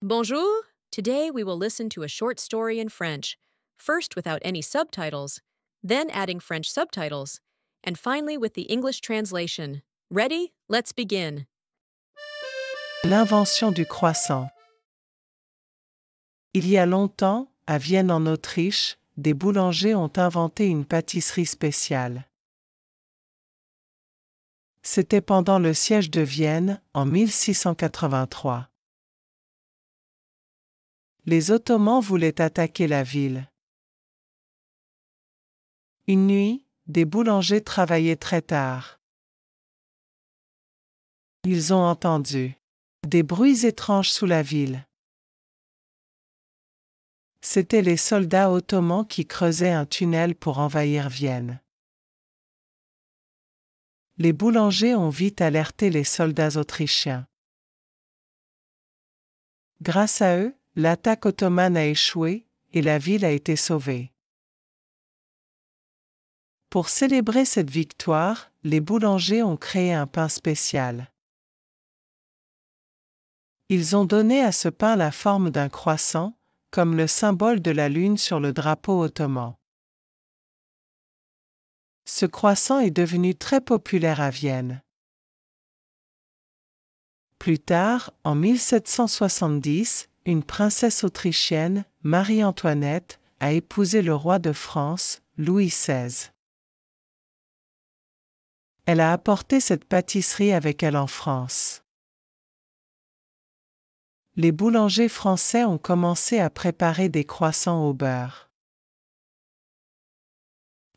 Bonjour! Today we will listen to a short story in French, first without any subtitles, then adding French subtitles, and finally with the English translation. Ready? Let's begin. L'invention du croissant. Il y a longtemps, à Vienne en Autriche, des boulangers ont inventé une pâtisserie spéciale. C'était pendant le siège de Vienne, en 1683. Les Ottomans voulaient attaquer la ville. Une nuit, des boulangers travaillaient très tard. Ils ont entendu des bruits étranges sous la ville. C'étaient les soldats ottomans qui creusaient un tunnel pour envahir Vienne. Les boulangers ont vite alerté les soldats autrichiens. Grâce à eux, l'attaque ottomane a échoué et la ville a été sauvée. Pour célébrer cette victoire, les boulangers ont créé un pain spécial. Ils ont donné à ce pain la forme d'un croissant, comme le symbole de la lune sur le drapeau ottoman. Ce croissant est devenu très populaire à Vienne. Plus tard, en 1770, une princesse autrichienne, Marie-Antoinette, a épousé le roi de France, Louis XVI. Elle a apporté cette pâtisserie avec elle en France. Les boulangers français ont commencé à préparer des croissants au beurre.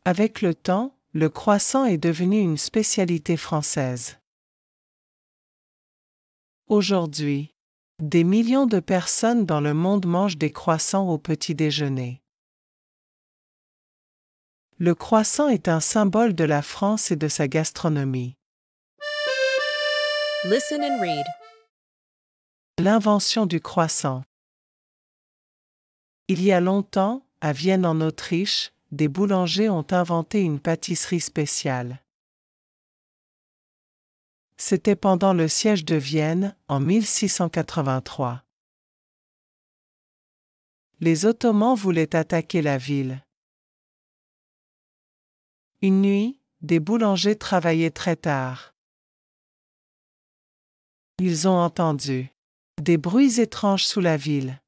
Avec le temps, le croissant est devenu une spécialité française. Aujourd'hui, des millions de personnes dans le monde mangent des croissants au petit déjeuner. Le croissant est un symbole de la France et de sa gastronomie. Listen and read. L'invention du croissant. Il y a longtemps, à Vienne en Autriche, des boulangers ont inventé une pâtisserie spéciale. C'était pendant le siège de Vienne, en 1683. Les Ottomans voulaient attaquer la ville. Une nuit, des boulangers travaillaient très tard. Ils ont entendu des bruits étranges sous la ville.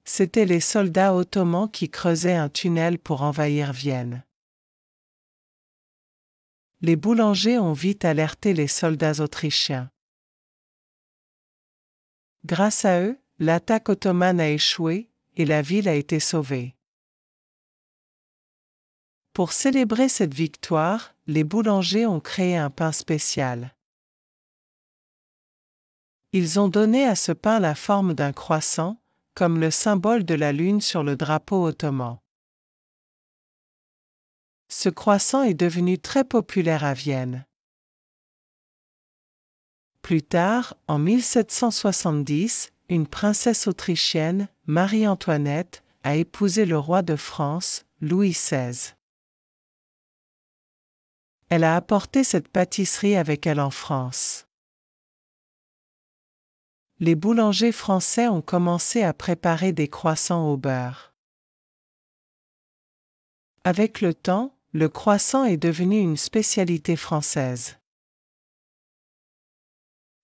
C'étaient les soldats ottomans qui creusaient un tunnel pour envahir Vienne. Les boulangers ont vite alerté les soldats autrichiens. Grâce à eux, l'attaque ottomane a échoué et la ville a été sauvée. Pour célébrer cette victoire, les boulangers ont créé un pain spécial. Ils ont donné à ce pain la forme d'un croissant, comme le symbole de la lune sur le drapeau ottoman. Ce croissant est devenu très populaire à Vienne. Plus tard, en 1770, une princesse autrichienne, Marie-Antoinette, a épousé le roi de France, Louis XVI. Elle a apporté cette pâtisserie avec elle en France. Les boulangers français ont commencé à préparer des croissants au beurre. Avec le temps, le croissant est devenu une spécialité française.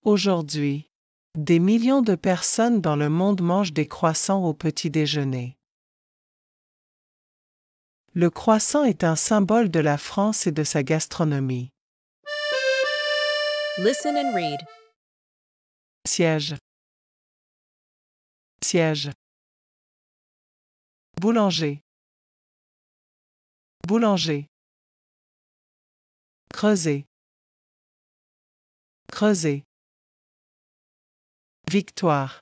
Aujourd'hui, des millions de personnes dans le monde mangent des croissants au petit déjeuner. Le croissant est un symbole de la France et de sa gastronomie. Listen and read. Siège. Siège. Boulanger. Boulanger. Creuser. Creuser. Victoire.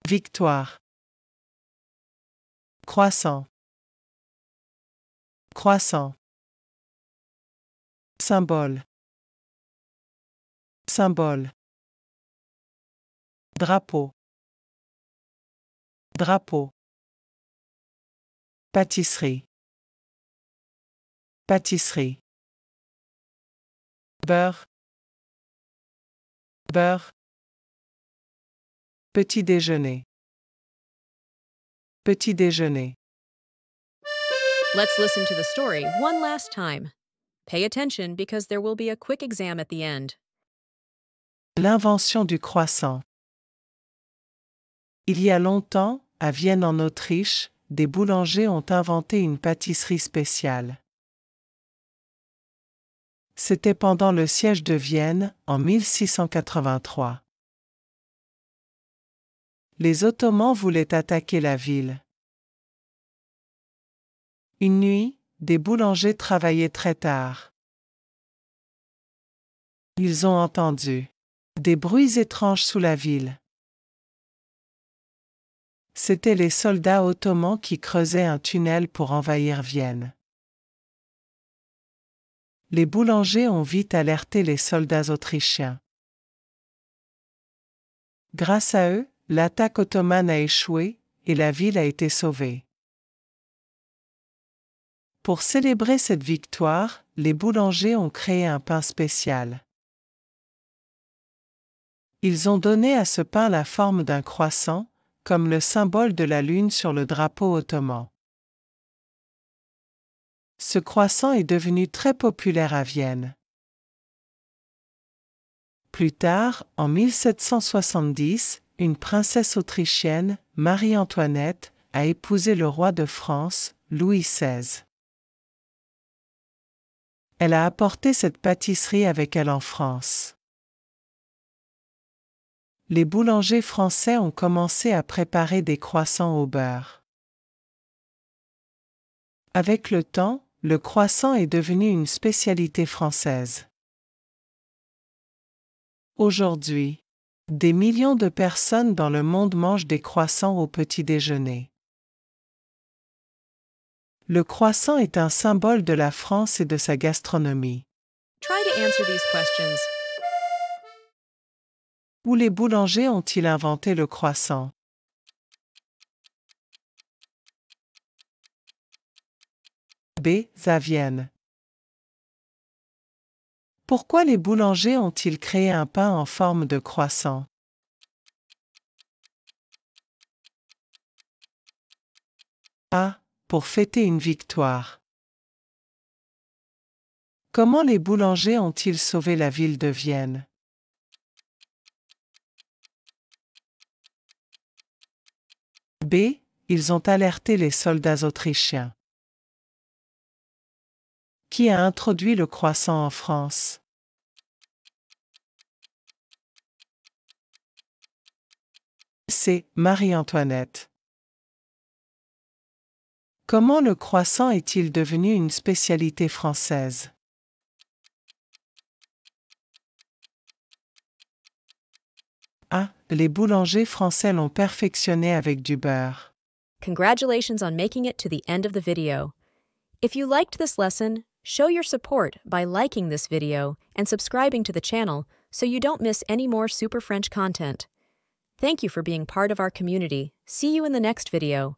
Victoire. Croissant. Croissant. Symbole. Symbole. Drapeau. Drapeau. Pâtisserie. Pâtisserie. Beurre. Beurre. Petit déjeuner. Petit déjeuner. Let's listen to the story one last time. Pay attention because there will be a quick exam at the end. L'invention du croissant. Il y a longtemps, à Vienne en Autriche, des boulangers ont inventé une pâtisserie spéciale. C'était pendant le siège de Vienne, en 1683. Les Ottomans voulaient attaquer la ville. Une nuit, des boulangers travaillaient très tard. Ils ont entendu des bruits étranges sous la ville. C'étaient les soldats ottomans qui creusaient un tunnel pour envahir Vienne. Les boulangers ont vite alerté les soldats autrichiens. Grâce à eux, l'attaque ottomane a échoué et la ville a été sauvée. Pour célébrer cette victoire, les boulangers ont créé un pain spécial. Ils ont donné à ce pain la forme d'un croissant, comme le symbole de la lune sur le drapeau ottoman. Ce croissant est devenu très populaire à Vienne. Plus tard, en 1770, une princesse autrichienne, Marie-Antoinette, a épousé le roi de France, Louis XVI. Elle a apporté cette pâtisserie avec elle en France. Les boulangers français ont commencé à préparer des croissants au beurre. Avec le temps, le croissant est devenu une spécialité française. Aujourd'hui, des millions de personnes dans le monde mangent des croissants au petit déjeuner. Le croissant est un symbole de la France et de sa gastronomie. Try to answer these questions. Où les boulangers ont-ils inventé le croissant? B. À Vienne. Pourquoi les boulangers ont-ils créé un pain en forme de croissant? A. Pour fêter une victoire. Comment les boulangers ont-ils sauvé la ville de Vienne? B. Ils ont alerté les soldats autrichiens. Qui a introduit le croissant en France? C. Marie-Antoinette. Comment le croissant est-il devenu une spécialité française? A. Les boulangers français l'ont perfectionné avec du beurre. Congratulations on making it to the end of the video. If you liked this lesson, show your support by liking this video and subscribing to the channel so you don't miss any more Super French content. Thank you for being part of our community. See you in the next video.